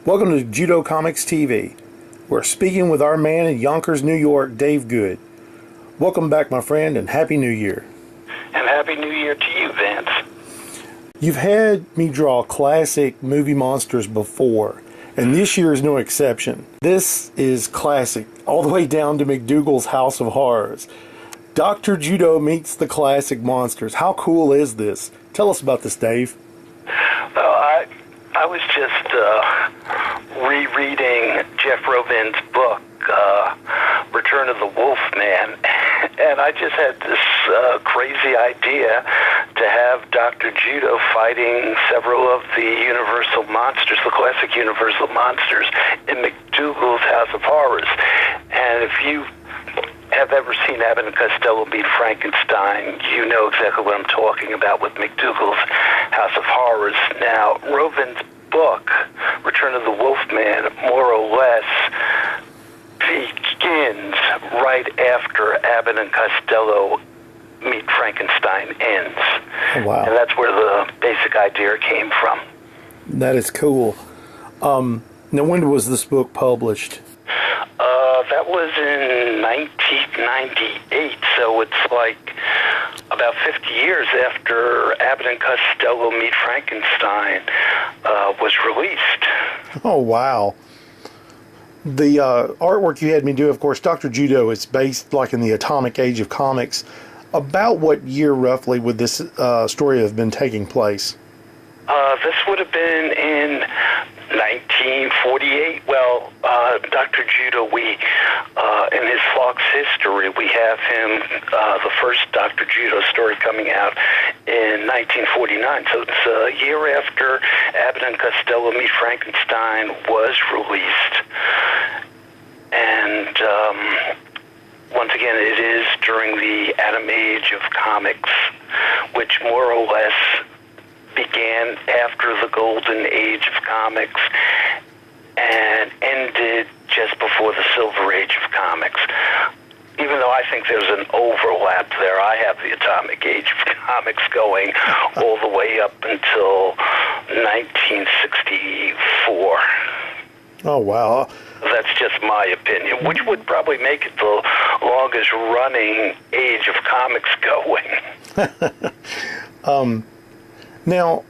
Welcome to Judo Comics TV. We're speaking with our man in Yonkers, New York, Dave Goode. Welcome back, my friend, and Happy New Year. And Happy New Year to you, Vance. You've had me draw classic movie monsters before, and this year is no exception. This is classic, all the way down to McDougal's House of Horrors. Dr. Judo meets the classic monsters. How cool is this? Tell us about this, Dave. Well, I was just rereading Jeff Rovin's book, Return of the Wolfman, and I just had this crazy idea to have Dr. Judo fighting several of the Universal monsters, the classic Universal monsters, in McDougal's House of Horrors. And if you have ever seen Abbott and Costello meet Frankenstein, you know exactly what I'm talking about with McDougal's House of Horrors. Now, Rovin's book, Return of the Wolfman, more or less begins right after Abbott and Costello meet Frankenstein ends. Oh, wow. And that's where the basic idea came from. That is cool. Now, when was this book published? That was in 1998, so it's like about 50 years after Abbott and Costello Meet Frankenstein was released. Oh, wow. The artwork you had me do, of course, Dr. Judo, is based like in the atomic age of comics. About what year, roughly, would this story have been taking place? This would have been in 1948. Well, Dr. Judo, in his Fox history, we have him, the first Dr. Judo story coming out in 1949. So it's a year after Abbott and Costello Meet Frankenstein was released. And once again, it is during the Atom Age of comics, which more or less began after the golden age of comics and ended just before the silver age of comics. Even though I think there's an overlap there, I have the atomic age of comics going all the way up until 1964. Oh, wow. That's just my opinion, which would probably make it the longest running age of comics going. Now,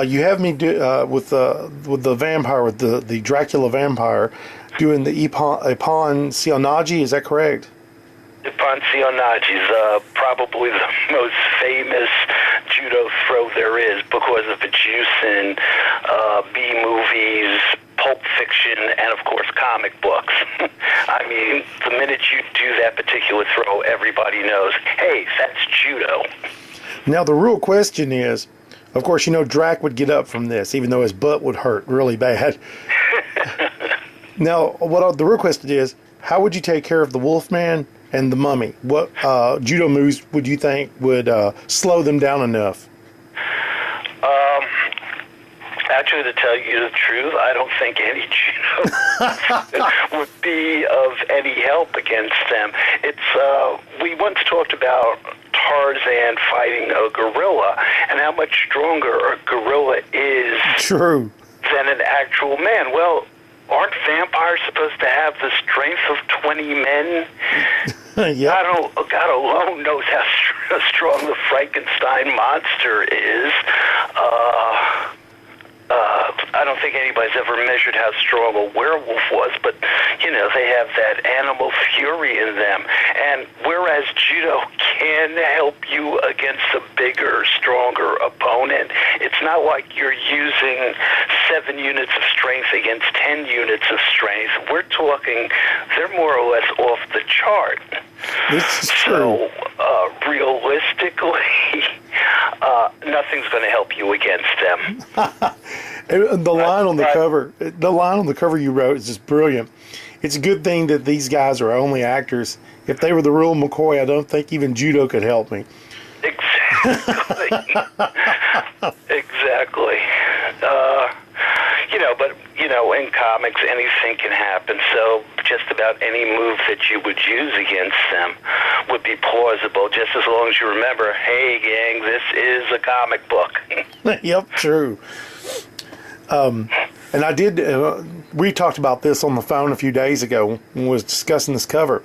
you have me do with the vampire, with the Dracula vampire, doing the Ippon Seoinage. Is that correct? Ippon Seoinage is probably the most famous judo throw there is because of its use in B-movies, Pulp Fiction, and of course comic books. I mean, the minute you do that particular throw, everybody knows, hey, that's judo. Now, the real question is, of course, you know Drac would get up from this, even though his butt would hurt really bad. Now, the real question is, how would you take care of the Wolfman and the Mummy? What judo moves would you think would slow them down enough? Actually, to tell you the truth, I don't think any judo would be of any help against them. We once talked about Tarzan fighting a gorilla and how much stronger a gorilla is True. than an actual man. Well, aren't vampires supposed to have the strength of 20 men? Yep. God alone knows how strong the Frankenstein monster is. I don't think anybody's ever measured how strong a werewolf was, but, you know, they have that animal fury in them. And whereas judo can help you against a bigger, stronger opponent, it's not like you're using 7 units of strength against 10 units of strength. We're talking, they're more or less off the chart. This is true. So, realistically, nothing's going to help you against them. The line on the cover you wrote is just brilliant. It's a good thing that these guys are only actors. If they were the real McCoy, I don't think even judo could help me. Exactly. Exactly. In comics, anything can happen. So just about any move that you would use against them would be plausible, just as long as you remember, hey, gang, this is a comic book. Yep, true. And I did, we talked about this on the phone a few days ago when we was discussing this cover.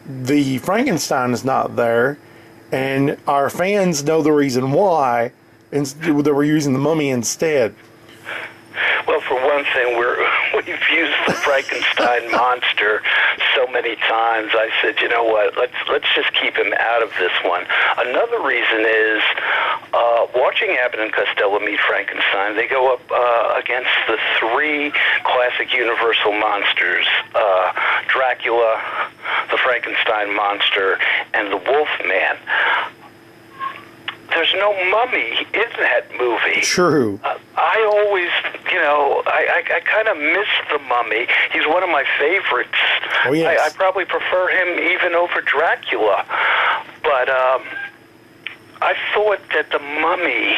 The Frankenstein is not there, and our fans know the reason why, and they were using the mummy instead. Well, for one thing, we've used the Frankenstein monster so many times. I said, you know what? Let's just keep him out of this one. Another reason is watching Abbott and Costello meet Frankenstein. They go up against the three classic Universal monsters: Dracula, the Frankenstein monster, and the Wolfman. There's no mummy in that movie. True. I always, I kind of miss the mummy. He's one of my favorites. Oh, yes. I probably prefer him even over Dracula. But I thought that the mummy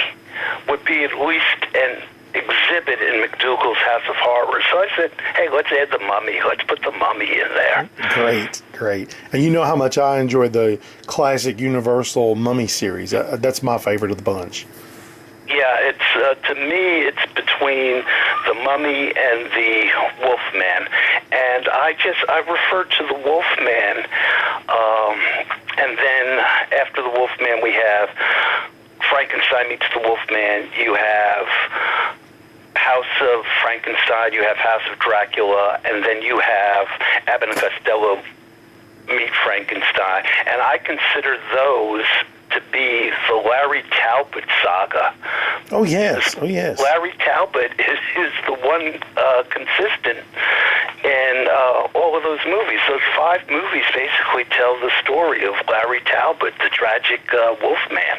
would be at least an exhibit in McDougall's House of Horrors. So I said, hey, let's add the mummy. Let's put the mummy in there. Great. And you know how much I enjoy the classic Universal Mummy series. That's my favorite of the bunch. Yeah, it's to me, it's between the Mummy and the Wolfman, and I refer to the Wolfman, and then after the Wolfman, we have Frankenstein meets the Wolfman. You have House of Frankenstein. You have House of Dracula, and then you have Abbott and Costello meet Frankenstein, and I consider those to be the Larry Talbot saga. Oh, yes. Larry Talbot is the one consistent in all of those movies. Those 5 movies basically tell the story of Larry Talbot, the tragic Wolfman.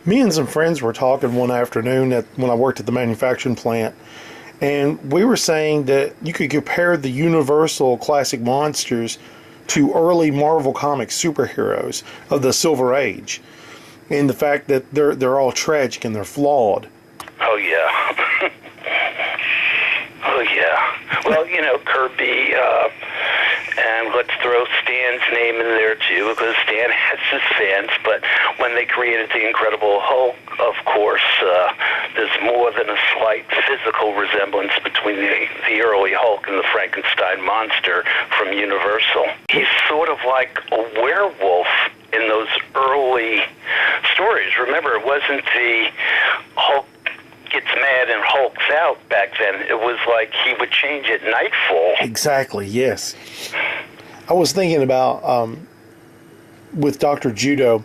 Me and some friends were talking one afternoon when I worked at the manufacturing plant, and we were saying that you could compare the Universal classic monsters to early Marvel Comics superheroes of the Silver Age, and the fact that they're all tragic and they're flawed. Oh yeah. Oh yeah. Well, Kirby, and let's throw Stan's name in there too, because Stan has his fans. But when they created the Incredible Hulk, of course, there's more than a slight physical resemblance between the early Hulk and the Frankenstein monster from Universal. He's sort of like a werewolf in those early stories. Remember, it wasn't the Hulk gets mad and hulks out back then. It was like he would change at nightfall. Exactly, yes. I was thinking about, with Dr. Judo,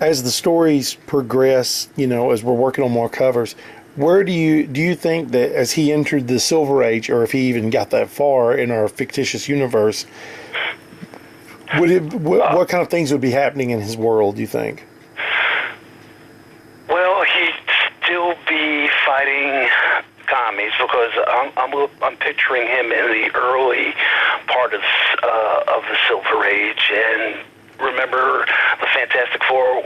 as the stories progress, as we're working on more covers, where do you think that as he entered the Silver Age, or if he even got that far in our fictitious universe, what kind of things would be happening in his world, do you think? Well, he'd still be fighting commies, because I'm picturing him in the early part of the Silver Age. And remember, the Fantastic Four,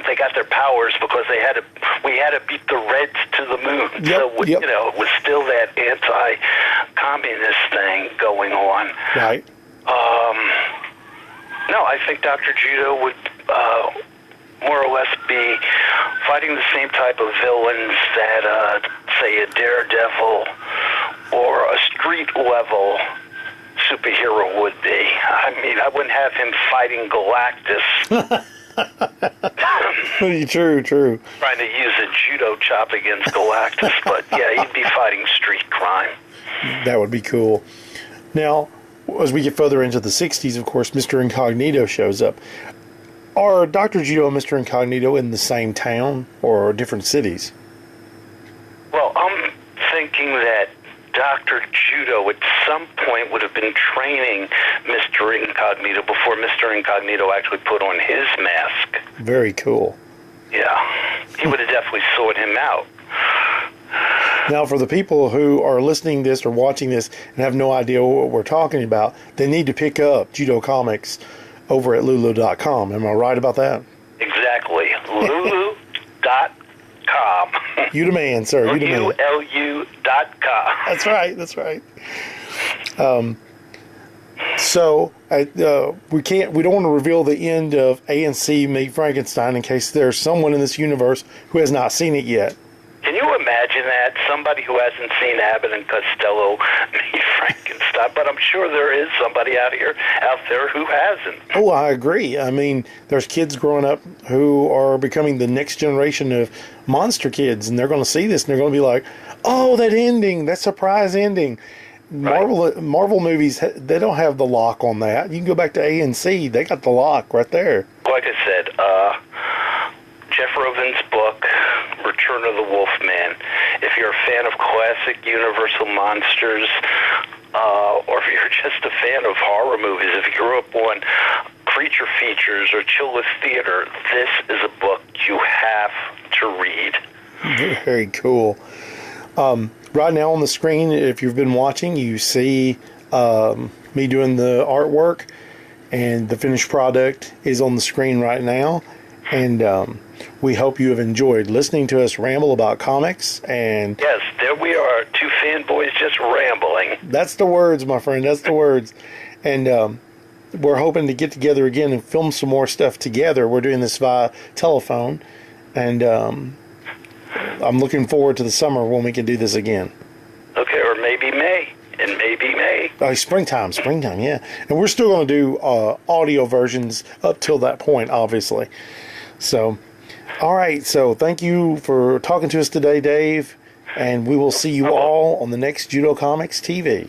they got their powers because we had to beat the Reds to the moon. Yep, So it was still that anti-communist thing going on. Right. No, I think Dr. Judo would more or less be fighting the same type of villains that, say, a Daredevil or a street-level superhero would be. I mean, I wouldn't have him fighting Galactus. True. Trying to use a judo chop against Galactus, but yeah, he'd be fighting street crime. That would be cool. Now, as we get further into the 60s, of course, Mr. Incognito shows up. Are Dr. Judo and Mr. Incognito in the same town or different cities? Well, I'm thinking that Dr. Judo at some point would have been training Mr. Incognito before Mr. Incognito actually put on his mask. Very cool. Yeah, he would have definitely sought him out. Now, for the people who are listening to this or watching this and have no idea what we're talking about, they need to pick up Judo Comics over at Lulu.com. Am I right about that? Exactly. Lulu.com. You the man, sir. You the man. LULU.com. That's right. So we don't want to reveal the end of A&C Meet Frankenstein in case there's someone in this universe who has not seen it yet. Can you imagine that? Somebody who hasn't seen Abbott and Costello meet Frankenstein, but I'm sure there is somebody out there who hasn't. Oh, I agree. I mean, there's kids growing up who are becoming the next generation of monster kids, and they're going to see this, and they're going to be like, oh, that ending, that surprise ending. Right. Marvel movies, they don't have the lock on that. You can go back to A&C. They got the lock right there. Like I said, Jeff Rovin's book, Return of the Wolfman. If you're a fan of classic Universal monsters, or if you're just a fan of horror movies, if you grew up on creature features or Children's theater, this is a book you have to read. Very cool. Right now on the screen, if you've been watching, you see me doing the artwork, and the finished product is on the screen right now. And we hope you have enjoyed listening to us ramble about comics. And yes, there we are, two fanboys just rambling. That's the words, my friend. That's the words. And we're hoping to get together again and film some more stuff together. We're doing this via telephone, and I'm looking forward to the summer when we can do this again. Okay, or maybe May. And maybe May. Springtime, yeah. And we're still going to do audio versions up till that point, obviously. So, all right. So thank you for talking to us today, Dave. And we will see you all on the next Judo Comics TV.